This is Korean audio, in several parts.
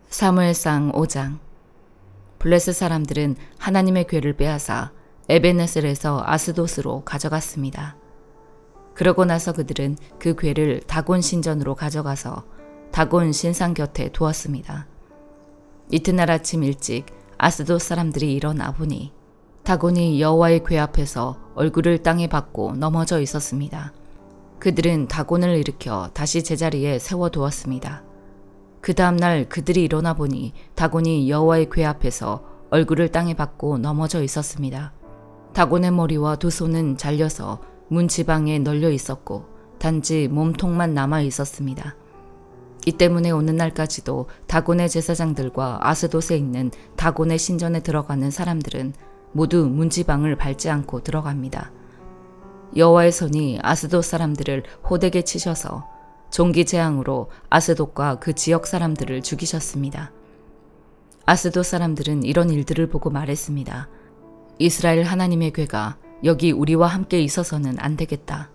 사무엘상 5장. 블레셋 사람들은 하나님의 궤를 빼앗아 에벤에셀에서 아스돗으로 가져갔습니다. 그러고 나서 그들은 그 궤를 다곤 신전으로 가져가서 다곤 신상 곁에 두었습니다. 이튿날 아침 일찍 아스돗 사람들이 일어나 보니 다곤이 여호와의 궤 앞에서 얼굴을 땅에 박고 넘어져 있었습니다. 그들은 다곤을 일으켜 다시 제자리에 세워두었습니다. 그 다음날 그들이 일어나 보니 다곤이 여호와의 궤 앞에서 얼굴을 땅에 박고 넘어져 있었습니다. 다곤의 머리와 두 손은 잘려서 문 지방에 널려 있었고 단지 몸통만 남아 있었습니다. 이 때문에 오는 날까지도 다곤의 제사장들과 아스돗에 있는 다곤의 신전에 들어가는 사람들은 모두 문 지방을 밟지 않고 들어갑니다. 여호와의 손이 아스돗 사람들을 호되게 치셔서 종기 재앙으로 아스돗과 그 지역 사람들을 죽이셨습니다. 아스돗 사람들은 이런 일들을 보고 말했습니다. 이스라엘 하나님의 궤가 여기 우리와 함께 있어서는 안 되겠다.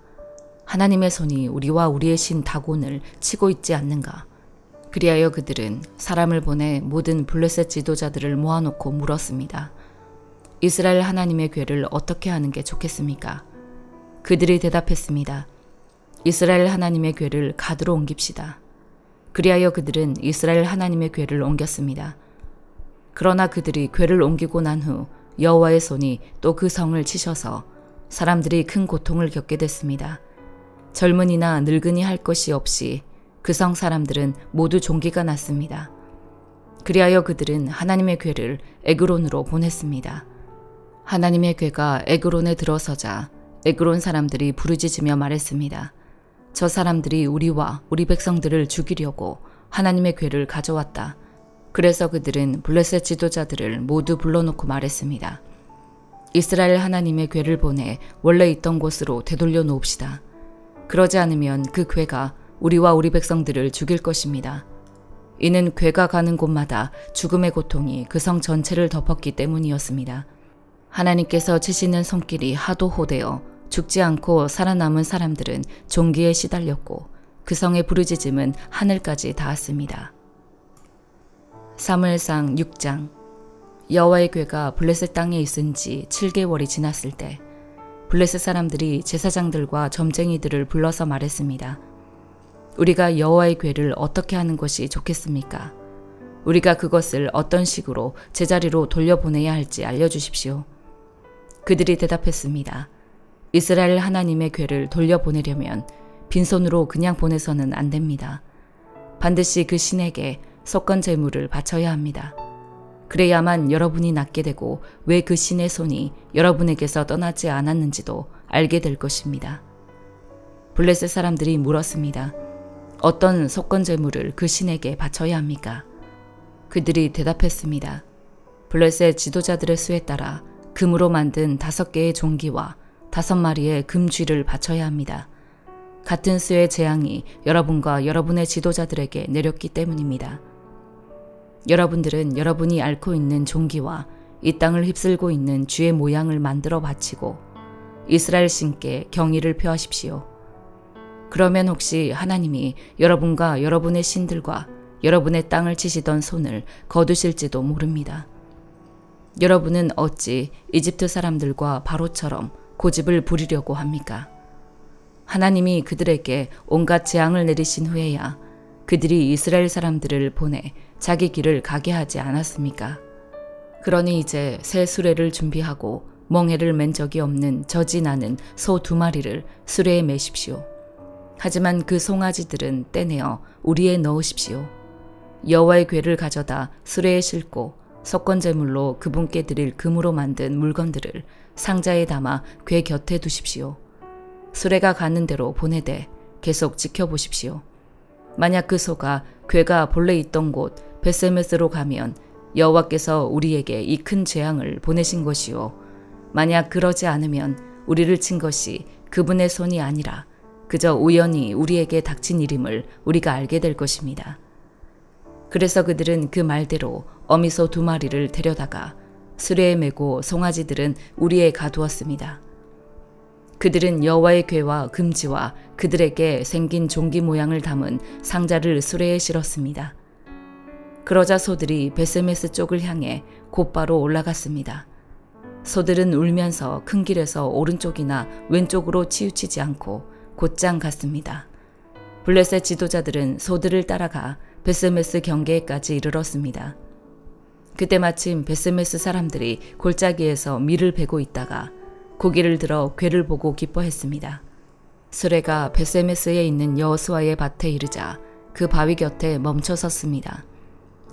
하나님의 손이 우리와 우리의 신 다곤을 치고 있지 않는가. 그리하여 그들은 사람을 보내 모든 블레셋 지도자들을 모아놓고 물었습니다. 이스라엘 하나님의 궤를 어떻게 하는 게 좋겠습니까? 그들이 대답했습니다. 이스라엘 하나님의 궤를 가드로 옮깁시다. 그리하여 그들은 이스라엘 하나님의 궤를 옮겼습니다. 그러나 그들이 궤를 옮기고 난 후 여호와의 손이 또 그 성을 치셔서 사람들이 큰 고통을 겪게 됐습니다. 젊은이나 늙은이 할 것이 없이 그 성 사람들은 모두 종기가 났습니다. 그리하여 그들은 하나님의 궤를 에그론으로 보냈습니다. 하나님의 궤가 에그론에 들어서자 에그론 사람들이 부르짖으며 말했습니다. 저 사람들이 우리와 우리 백성들을 죽이려고 하나님의 궤를 가져왔다. 그래서 그들은 블레셋 지도자들을 모두 불러놓고 말했습니다. 이스라엘 하나님의 궤를 보내 원래 있던 곳으로 되돌려 놓읍시다. 그러지 않으면 그 궤가 우리와 우리 백성들을 죽일 것입니다. 이는 궤가 가는 곳마다 죽음의 고통이 그 성 전체를 덮었기 때문이었습니다. 하나님께서 치시는 손길이 하도 호되어 죽지 않고 살아남은 사람들은 종기에 시달렸고 그 성의 부르짖음은 하늘까지 닿았습니다. 사무엘상 6장. 여호와의 궤가 블레셋 땅에 있은 지 7개월이 지났을 때 블레셋 사람들이 제사장들과 점쟁이들을 불러서 말했습니다. 우리가 여호와의 궤를 어떻게 하는 것이 좋겠습니까? 우리가 그것을 어떤 식으로 제자리로 돌려보내야 할지 알려주십시오. 그들이 대답했습니다. 이스라엘 하나님의 궤를 돌려보내려면 빈손으로 그냥 보내서는 안 됩니다. 반드시 그 신에게 속건 제물을 바쳐야 합니다. 그래야만 여러분이 낫게 되고 왜 그 신의 손이 여러분에게서 떠나지 않았는지도 알게 될 것입니다. 블레셋 사람들이 물었습니다. 어떤 속건 제물을 그 신에게 바쳐야 합니까? 그들이 대답했습니다. 블레셋 지도자들의 수에 따라 금으로 만든 5개의 종기와 5마리의 금쥐를 바쳐야 합니다. 같은 수의 재앙이 여러분과 여러분의 지도자들에게 내렸기 때문입니다. 여러분들은 여러분이 앓고 있는 종기와 이 땅을 휩쓸고 있는 쥐의 모양을 만들어 바치고 이스라엘 신께 경의를 표하십시오. 그러면 혹시 하나님이 여러분과 여러분의 신들과 여러분의 땅을 치시던 손을 거두실지도 모릅니다. 여러분은 어찌 이집트 사람들과 바로처럼 고집을 부리려고 합니까? 하나님이 그들에게 온갖 재앙을 내리신 후에야 그들이 이스라엘 사람들을 보내 자기 길을 가게 하지 않았습니까? 그러니 이제 새 수레를 준비하고 멍에를 맨 적이 없는 젖이 나는 소 2마리를 수레에 매십시오. 하지만 그 송아지들은 떼내어 우리에 넣으십시오. 여호와의 궤를 가져다 수레에 싣고 속건제물로 그분께 드릴 금으로 만든 물건들을 상자에 담아 궤 곁에 두십시오. 수레가 가는 대로 보내되 계속 지켜보십시오. 만약 그 소가 궤가 본래 있던 곳 베세메스로 가면 여호와께서 우리에게 이 큰 재앙을 보내신 것이요. 만약 그러지 않으면 우리를 친 것이 그분의 손이 아니라 그저 우연히 우리에게 닥친 일임을 우리가 알게 될 것입니다. 그래서 그들은 그 말대로 어미소 2마리를 데려다가 수레에 메고 송아지들은 우리에 가두었습니다. 그들은 여호와의 궤와 금지와 그들에게 생긴 종기 모양을 담은 상자를 수레에 실었습니다. 그러자 소들이 베세메스 쪽을 향해 곧바로 올라갔습니다. 소들은 울면서 큰 길에서 오른쪽이나 왼쪽으로 치우치지 않고 곧장 갔습니다. 블레셋 지도자들은 소들을 따라가 베세메스 경계에까지 이르렀습니다. 그때 마침 베세메스 사람들이 골짜기에서 밀을 베고 있다가 고개를 들어 궤를 보고 기뻐했습니다. 수레가 베세메스에 있는 여호수아의 밭에 이르자 그 바위 곁에 멈춰 섰습니다.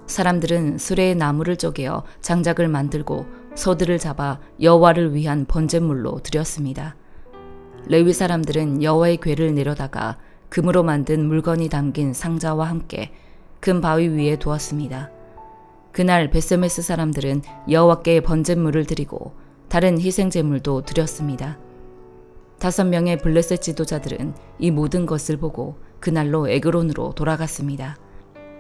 사람들은 수레의 나무를 쪼개어 장작을 만들고 소들을 잡아 여호와를 위한 번제물로 드렸습니다. 레위 사람들은 여호와의 궤를 내려다가 금으로 만든 물건이 담긴 상자와 함께 큰 바위 위에 두었습니다. 그날 베세메스 사람들은 여호와께 번제물을 드리고 다른 희생제물도 드렸습니다. 5명의 블레셋 지도자들은 이 모든 것을 보고 그날로 에그론으로 돌아갔습니다.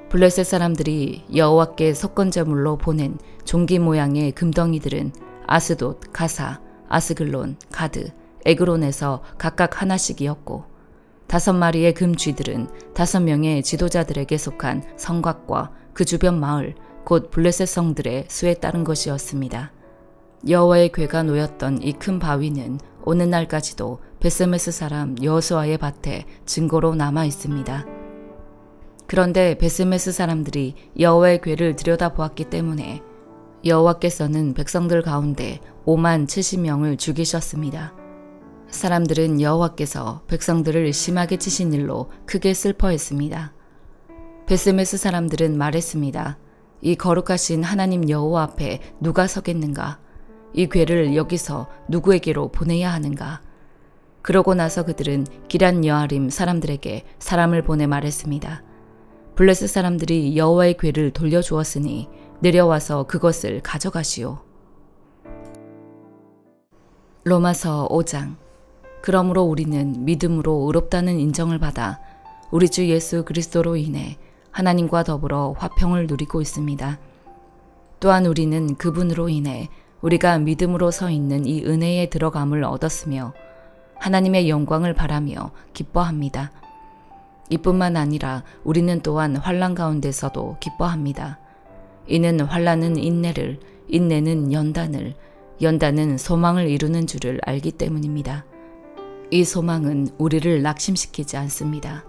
블레셋 사람들이 여호와께 속건제물로 보낸 종기 모양의 금덩이들은 아스돗, 가사, 아스글론, 가드, 에그론에서 각각 하나씩이었고 5마리의 금쥐들은 5명의 지도자들에게 속한 성곽과 그 주변 마을, 곧 블레셋 성들의 수에 따른 것이었습니다. 여호와의 궤가 놓였던 이 큰 바위는 오늘날까지도 베세메스 사람 여호수아의 밭에 증거로 남아 있습니다. 그런데 베세메스 사람들이 여호와의 궤를 들여다보았기 때문에 여호와께서는 백성들 가운데 5만 70명을 죽이셨습니다. 사람들은 여호와께서 백성들을 심하게 치신 일로 크게 슬퍼했습니다. 베세메스 사람들은 말했습니다. 이 거룩하신 하나님 여호와 앞에 누가 서겠는가? 이 궤를 여기서 누구에게로 보내야 하는가? 그러고 나서 그들은 기란 여아림 사람들에게 사람을 보내 말했습니다. 블레셋 사람들이 여호와의 궤를 돌려주었으니 내려와서 그것을 가져가시오. 로마서 5장. 그러므로 우리는 믿음으로 의롭다는 인정을 받아 우리 주 예수 그리스도로 인해 하나님과 더불어 화평을 누리고 있습니다. 또한 우리는 그분으로 인해 우리가 믿음으로 서 있는 이 은혜에 들어감을 얻었으며 하나님의 영광을 바라며 기뻐합니다. 이뿐만 아니라 우리는 또한 환난 가운데서도 기뻐합니다. 이는 환난은 인내를, 인내는 연단을, 연단은 소망을 이루는 줄을 알기 때문입니다. 이 소망은 우리를 낙심시키지 않습니다.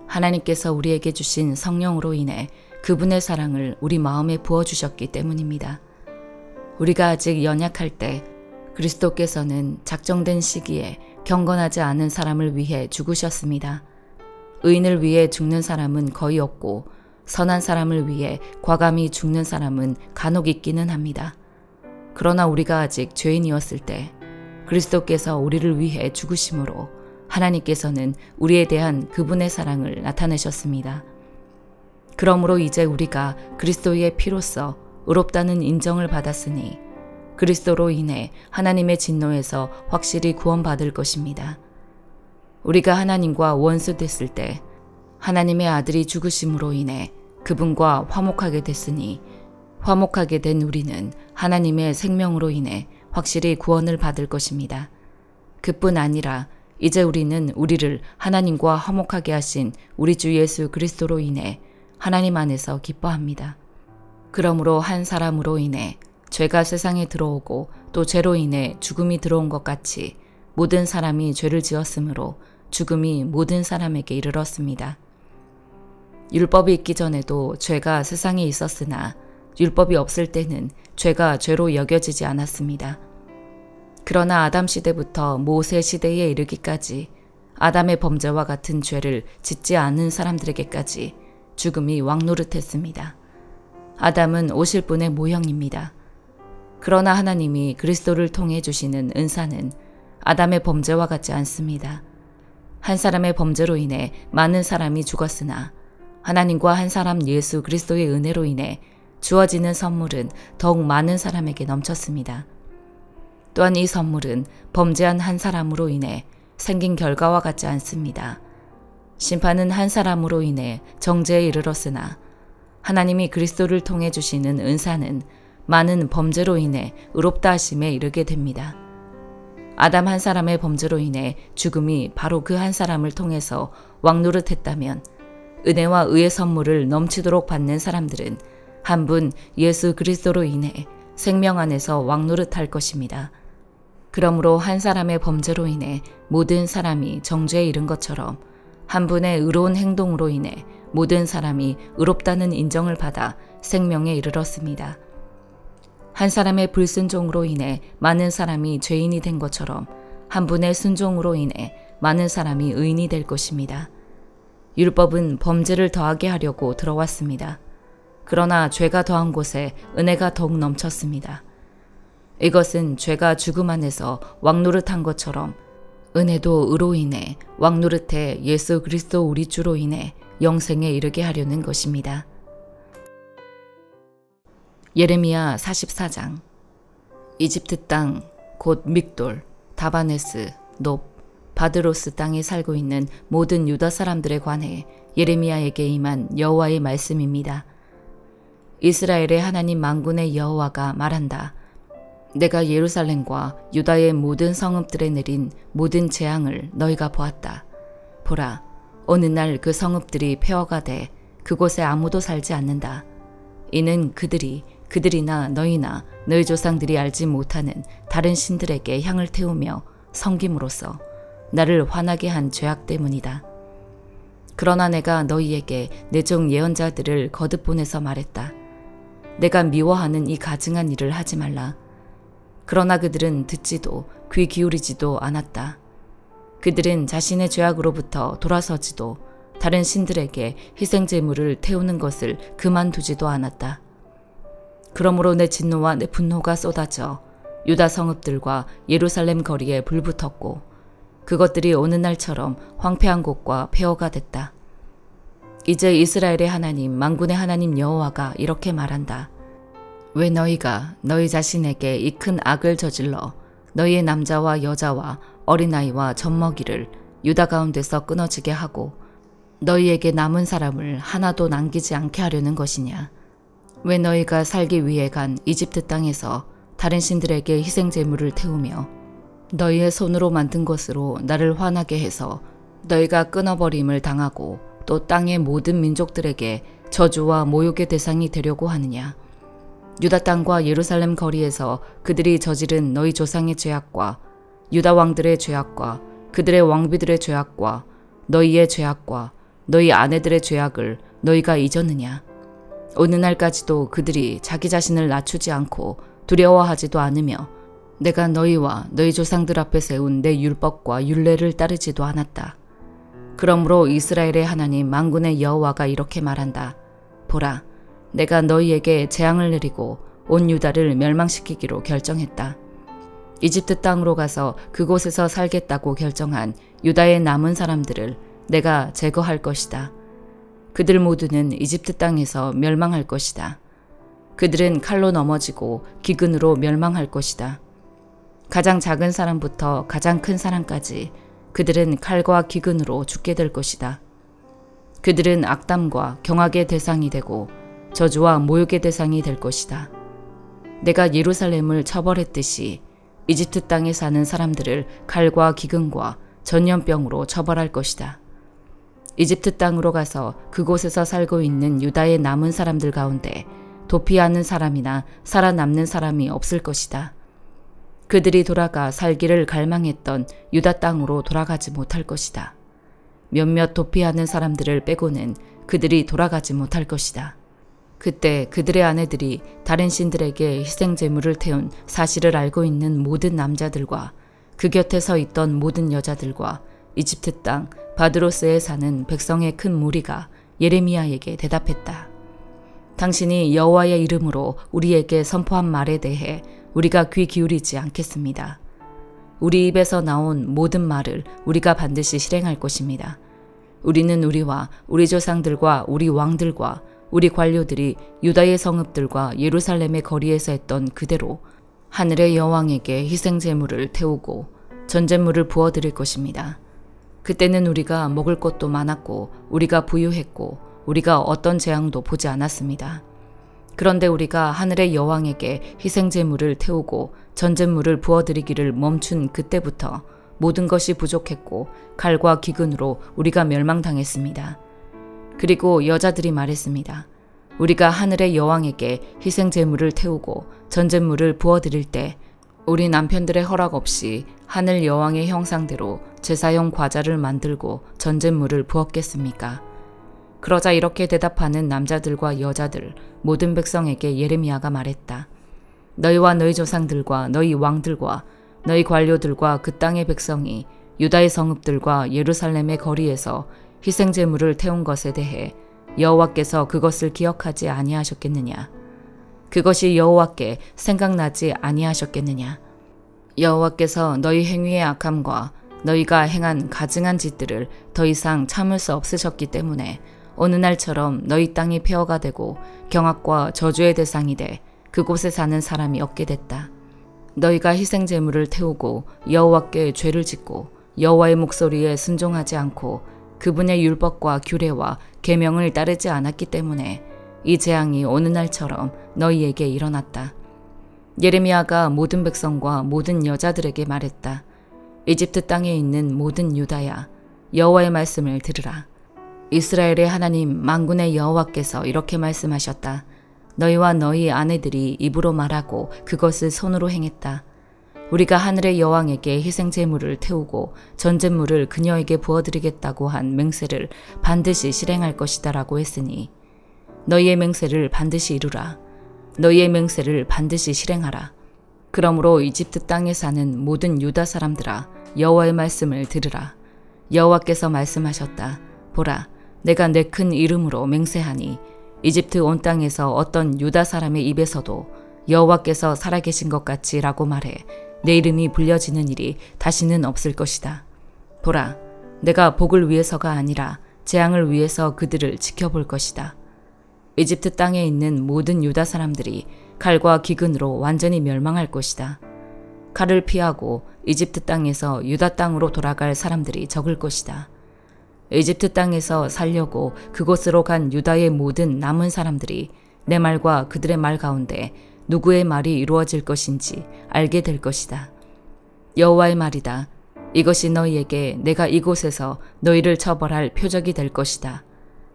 하나님께서 우리에게 주신 성령으로 인해 그분의 사랑을 우리 마음에 부어주셨기 때문입니다. 우리가 아직 연약할 때 그리스도께서는 작정된 시기에 경건하지 않은 사람을 위해 죽으셨습니다. 의인을 위해 죽는 사람은 거의 없고 선한 사람을 위해 과감히 죽는 사람은 간혹 있기는 합니다. 그러나 우리가 아직 죄인이었을 때 그리스도께서 우리를 위해 죽으심으로 하나님께서는 우리에 대한 그분의 사랑을 나타내셨습니다. 그러므로 이제 우리가 그리스도의 피로써 의롭다는 인정을 받았으니 그리스도로 인해 하나님의 진노에서 확실히 구원받을 것입니다. 우리가 하나님과 원수됐을 때 하나님의 아들이 죽으심으로 인해 그분과 화목하게 됐으니 화목하게 된 우리는 하나님의 생명으로 인해 확실히 구원을 받을 것입니다. 그뿐 아니라 이제 우리는 우리를 하나님과 화목하게 하신 우리 주 예수 그리스도로 인해 하나님 안에서 기뻐합니다. 그러므로 한 사람으로 인해 죄가 세상에 들어오고 또 죄로 인해 죽음이 들어온 것 같이 모든 사람이 죄를 지었으므로 죽음이 모든 사람에게 이르렀습니다. 율법이 있기 전에도 죄가 세상에 있었으나 율법이 없을 때는 죄가 죄로 여겨지지 않았습니다. 그러나 아담 시대부터 모세 시대에 이르기까지 아담의 범죄와 같은 죄를 짓지 않은 사람들에게까지 죽음이 왕노릇했습니다. 아담은 오실 분의 모형입니다. 그러나 하나님이 그리스도를 통해 주시는 은사는 아담의 범죄와 같지 않습니다. 한 사람의 범죄로 인해 많은 사람이 죽었으나 하나님과 한 사람 예수 그리스도의 은혜로 인해 주어지는 선물은 더욱 많은 사람에게 넘쳤습니다. 또한 이 선물은 범죄한 한 사람으로 인해 생긴 결과와 같지 않습니다. 심판은 한 사람으로 인해 정죄에 이르렀으나 하나님이 그리스도를 통해 주시는 은사는 많은 범죄로 인해 의롭다 하심에 이르게 됩니다. 아담 한 사람의 범죄로 인해 죽음이 바로 그 한 사람을 통해서 왕노릇했다면 은혜와 의의 선물을 넘치도록 받는 사람들은 한 분 예수 그리스도로 인해 생명 안에서 왕노릇할 것입니다. 그러므로 한 사람의 범죄로 인해 모든 사람이 정죄에 이른 것처럼 한 분의 의로운 행동으로 인해 모든 사람이 의롭다는 인정을 받아 생명에 이르렀습니다. 한 사람의 불순종으로 인해 많은 사람이 죄인이 된 것처럼 한 분의 순종으로 인해 많은 사람이 의인이 될 것입니다. 율법은 범죄를 더하게 하려고 들어왔습니다. 그러나 죄가 더한 곳에 은혜가 더욱 넘쳤습니다. 이것은 죄가 죽음 안에서 왕노릇한 것처럼 은혜도 의로 인해 왕노릇해 예수 그리스도 우리 주로 인해 영생에 이르게 하려는 것입니다. 예레미야 44장. 이집트 땅 곧 믹돌, 다바네스, 높, 바드로스 땅에 살고 있는 모든 유다 사람들에 관해 예레미야에게 임한 여호와의 말씀입니다. 이스라엘의 하나님 만군의 여호와가 말한다. 내가 예루살렘과 유다의 모든 성읍들에 내린 모든 재앙을 너희가 보았다. 보라, 어느 날 그 성읍들이 폐허가 돼 그곳에 아무도 살지 않는다. 이는 그들이나 너희나 너희 조상들이 알지 못하는 다른 신들에게 향을 태우며 섬김으로써 나를 화나게 한 죄악 때문이다. 그러나 내가 너희에게 내 종 예언자들을 거듭 보내서 말했다. 내가 미워하는 이 가증한 일을 하지 말라. 그러나 그들은 듣지도 귀 기울이지도 않았다. 그들은 자신의 죄악으로부터 돌아서지도 다른 신들에게 희생제물을 태우는 것을 그만두지도 않았다. 그러므로 내 진노와 내 분노가 쏟아져 유다 성읍들과 예루살렘 거리에 불붙었고 그것들이 어느 날처럼 황폐한 곳과 폐허가 됐다. 이제 이스라엘의 하나님 만군의 하나님 여호와가 이렇게 말한다. 왜 너희가 너희 자신에게 이 큰 악을 저질러 너희의 남자와 여자와 어린아이와 젖먹이를 유다 가운데서 끊어지게 하고 너희에게 남은 사람을 하나도 남기지 않게 하려는 것이냐? 왜 너희가 살기 위해 간 이집트 땅에서 다른 신들에게 희생제물을 태우며 너희의 손으로 만든 것으로 나를 화나게 해서 너희가 끊어버림을 당하고 또 땅의 모든 민족들에게 저주와 모욕의 대상이 되려고 하느냐? 유다 땅과 예루살렘 거리에서 그들이 저지른 너희 조상의 죄악과 유다 왕들의 죄악과 그들의 왕비들의 죄악과 너희의 죄악과 너희 아내들의 죄악을 너희가 잊었느냐? 어느 날까지도 그들이 자기 자신을 낮추지 않고 두려워하지도 않으며 내가 너희와 너희 조상들 앞에 세운 내 율법과 율례를 따르지도 않았다. 그러므로 이스라엘의 하나님 만군의 여호와가 이렇게 말한다. 보라, 내가 너희에게 재앙을 내리고 온 유다를 멸망시키기로 결정했다. 이집트 땅으로 가서 그곳에서 살겠다고 결정한 유다의 남은 사람들을 내가 제거할 것이다. 그들 모두는 이집트 땅에서 멸망할 것이다. 그들은 칼로 넘어지고 기근으로 멸망할 것이다. 가장 작은 사람부터 가장 큰 사람까지 그들은 칼과 기근으로 죽게 될 것이다. 그들은 악담과 경악의 대상이 되고 저주와 모욕의 대상이 될 것이다. 내가 예루살렘을 처벌했듯이 이집트 땅에 사는 사람들을 칼과 기근과 전염병으로 처벌할 것이다. 이집트 땅으로 가서 그곳에서 살고 있는 유다의 남은 사람들 가운데 도피하는 사람이나 살아남는 사람이 없을 것이다. 그들이 돌아가 살기를 갈망했던 유다 땅으로 돌아가지 못할 것이다. 몇몇 도피하는 사람들을 빼고는 그들이 돌아가지 못할 것이다. 그때 그들의 아내들이 다른 신들에게 희생제물을 태운 사실을 알고 있는 모든 남자들과 그 곁에 서 있던 모든 여자들과 이집트 땅 바드로스에 사는 백성의 큰 무리가 예레미야에게 대답했다. 당신이 여호와의 이름으로 우리에게 선포한 말에 대해 우리가 귀 기울이지 않겠습니다. 우리 입에서 나온 모든 말을 우리가 반드시 실행할 것입니다. 우리는 우리와 우리 조상들과 우리 왕들과 우리 관료들이 유다의 성읍들과 예루살렘의 거리에서 했던 그대로 하늘의 여왕에게 희생제물을 태우고 전제물을 부어드릴 것입니다. 그때는 우리가 먹을 것도 많았고 우리가 부유했고 우리가 어떤 재앙도 보지 않았습니다. 그런데 우리가 하늘의 여왕에게 희생제물을 태우고 전제물을 부어드리기를 멈춘 그때부터 모든 것이 부족했고 칼과 기근으로 우리가 멸망당했습니다. 그리고 여자들이 말했습니다. 우리가 하늘의 여왕에게 희생 제물을 태우고 전제물을 부어드릴 때 우리 남편들의 허락 없이 하늘 여왕의 형상대로 제사용 과자를 만들고 전제물을 부었겠습니까? 그러자 이렇게 대답하는 남자들과 여자들 모든 백성에게 예레미야가 말했다. 너희와 너희 조상들과 너희 왕들과 너희 관료들과 그 땅의 백성이 유다의 성읍들과 예루살렘의 거리에서 희생 제물을 태운 것에 대해 여호와께서 그것을 기억하지 아니하셨겠느냐? 그것이 여호와께 생각나지 아니하셨겠느냐? 여호와께서 너희 행위의 악함과 너희가 행한 가증한 짓들을 더 이상 참을 수 없으셨기 때문에 어느 날처럼 너희 땅이 폐허가 되고 경악과 저주의 대상이 돼 그곳에 사는 사람이 없게 됐다. 너희가 희생 제물을 태우고 여호와께 죄를 짓고 여호와의 목소리에 순종하지 않고 그분의 율법과 규례와 계명을 따르지 않았기 때문에 이 재앙이 어느 날처럼 너희에게 일어났다. 예레미야가 모든 백성과 모든 여자들에게 말했다. 이집트 땅에 있는 모든 유다야, 여호와의 말씀을 들으라. 이스라엘의 하나님 만군의 여호와께서 이렇게 말씀하셨다. 너희와 너희 아내들이 입으로 말하고 그것을 손으로 행했다. 우리가 하늘의 여왕에게 희생 제물을 태우고 전제물을 그녀에게 부어드리겠다고 한 맹세를 반드시 실행할 것이다 라고 했으니 너희의 맹세를 반드시 이루라. 너희의 맹세를 반드시 실행하라. 그러므로 이집트 땅에 사는 모든 유다 사람들아 여호와의 말씀을 들으라. 여호와께서 말씀하셨다. 보라, 내가 내 큰 이름으로 맹세하니 이집트 온 땅에서 어떤 유다 사람의 입에서도 여호와께서 살아계신 것 같이 라고 말해 내 이름이 불려지는 일이 다시는 없을 것이다. 보라, 내가 복을 위해서가 아니라 재앙을 위해서 그들을 지켜볼 것이다. 이집트 땅에 있는 모든 유다 사람들이 칼과 기근으로 완전히 멸망할 것이다. 칼을 피하고 이집트 땅에서 유다 땅으로 돌아갈 사람들이 적을 것이다. 이집트 땅에서 살려고 그곳으로 간 유다의 모든 남은 사람들이 내 말과 그들의 말 가운데 누구의 말이 이루어질 것인지 알게 될 것이다. 여호와의 말이다. 이것이 너희에게 내가 이곳에서 너희를 처벌할 표적이 될 것이다.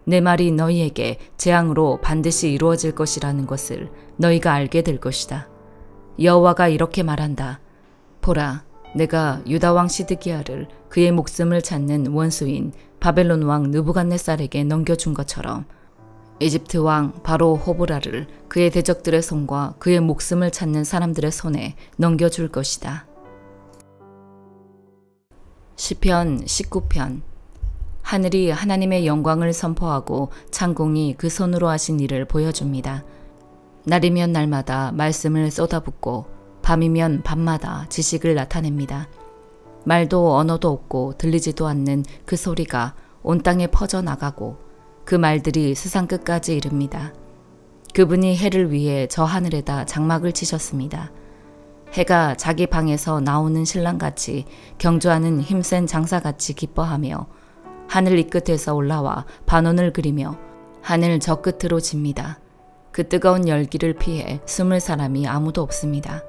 내 말이 너희에게 재앙으로 반드시 이루어질 것이라는 것을 너희가 알게 될 것이다. 여호와가 이렇게 말한다. 보라, 내가 유다 왕 시드기야를 그의 목숨을 찾는 원수인 바벨론 왕 느부갓네살에게 넘겨준 것처럼 이집트 왕 바로 호브라를 그의 대적들의 손과 그의 목숨을 찾는 사람들의 손에 넘겨줄 것이다. 시편 19편. 하늘이 하나님의 영광을 선포하고 창공이 그 손으로 하신 일을 보여줍니다. 날이면 날마다 말씀을 쏟아붓고 밤이면 밤마다 지식을 나타냅니다. 말도 언어도 없고 들리지도 않는 그 소리가 온 땅에 퍼져나가고 그 말들이 세상 끝까지 이릅니다. 그분이 해를 위해 저 하늘에다 장막을 치셨습니다. 해가 자기 방에서 나오는 신랑같이 경주하는 힘센 장사같이 기뻐하며 하늘 이 끝에서 올라와 반원을 그리며 하늘 저 끝으로 집니다. 그 뜨거운 열기를 피해 숨을 사람이 아무도 없습니다.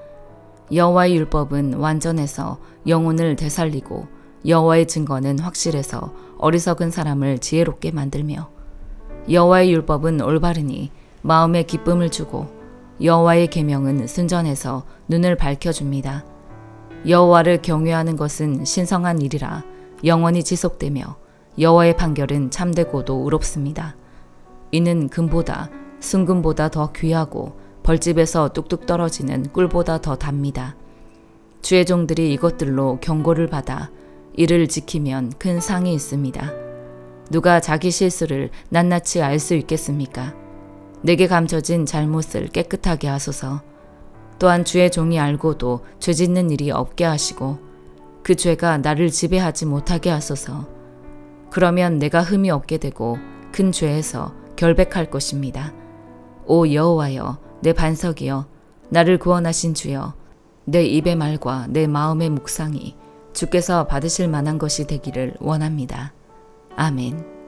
여호와의 율법은 완전해서 영혼을 되살리고 여호와의 증거는 확실해서 어리석은 사람을 지혜롭게 만들며 여호와의 율법은 올바르니 마음에 기쁨을 주고 여호와의 계명은 순전해서 눈을 밝혀줍니다. 여호와를 경외하는 것은 신성한 일이라 영원히 지속되며 여호와의 판결은 참되고도 의롭습니다. 이는 금보다 순금보다 더 귀하고 벌집에서 뚝뚝 떨어지는 꿀보다 더 답니다. 주의 종들이 이것들로 경고를 받아 이를 지키면 큰 상이 있습니다. 누가 자기 실수를 낱낱이 알 수 있겠습니까? 내게 감춰진 잘못을 깨끗하게 하소서. 또한 주의 종이 알고도 죄 짓는 일이 없게 하시고 그 죄가 나를 지배하지 못하게 하소서. 그러면 내가 흠이 없게 되고 큰 죄에서 결백할 것입니다. 오 여호와여, 내 반석이여, 나를 구원하신 주여, 내 입의 말과 내 마음의 묵상이 주께서 받으실 만한 것이 되기를 원합니다. 아멘.